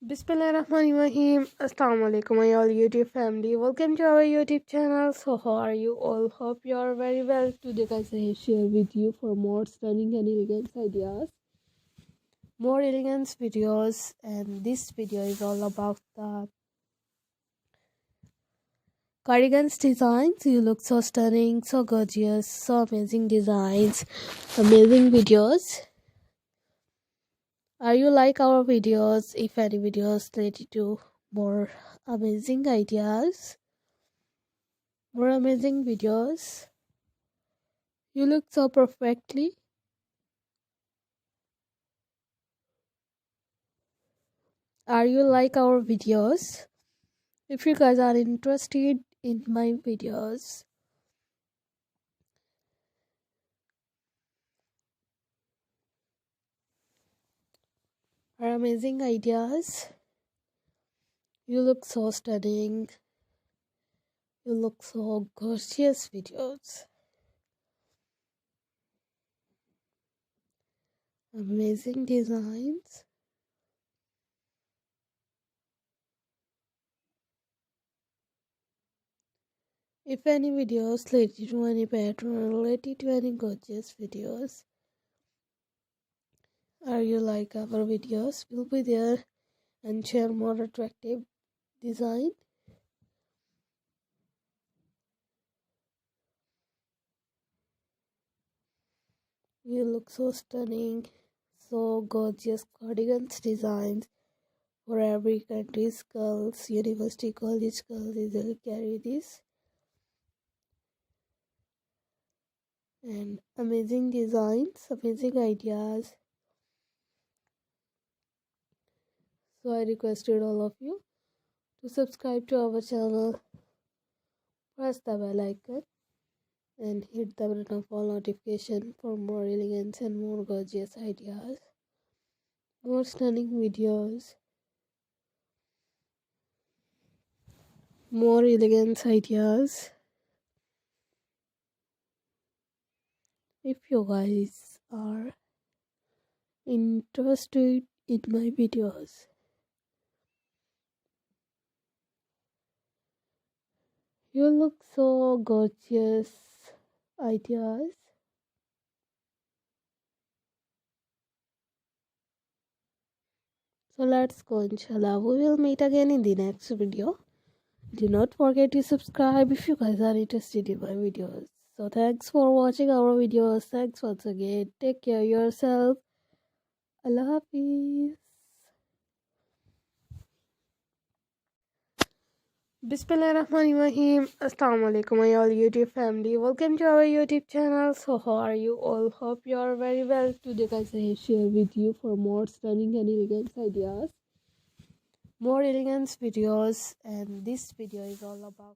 Bismillahirrahmanirrahim. Assalamu alaikum, my all YouTube family. Welcome to our YouTube channel. So, how are you all? Hope you are very well. Today, guys, I share with you for more stunning and elegant ideas, more elegant videos, and this video is all about the cardigans designs. You look so stunning, so gorgeous, so amazing designs, amazing videos. Are you like our videos? If any videos related to more amazing ideas, more amazing videos, you look so perfectly. Are you like our videos? If you guys are interested in my videos, are amazing ideas, you look so stunning, you look so gorgeous videos, amazing designs. If any videos related to any pattern, related to any gorgeous videos, are you like our videos, will be there and share more attractive design. You look so stunning, so gorgeous cardigans designs for every country's girls, university college girls easily carry this. And amazing designs, amazing ideas. So I requested all of you to subscribe to our channel, press the bell icon and hit the button of all notification for more elegance and more gorgeous ideas, more stunning videos, more elegance ideas. If you guys are interested in my videos, you look so gorgeous ideas. So let's go, inshallah. We will meet again in the next video. Do not forget to subscribe if you guys are interested in my videos. So thanks for watching our videos. Thanks once again. Take care of yourself. Allah Hafiz. Bismillahirrahmanirrahim. Assalamu alaikum, my all YouTube family. Welcome to our YouTube channel. So how are you all? Hope you are very well. Today, guys, I share with you for more stunning and elegant ideas, more elegant videos, and this video is all about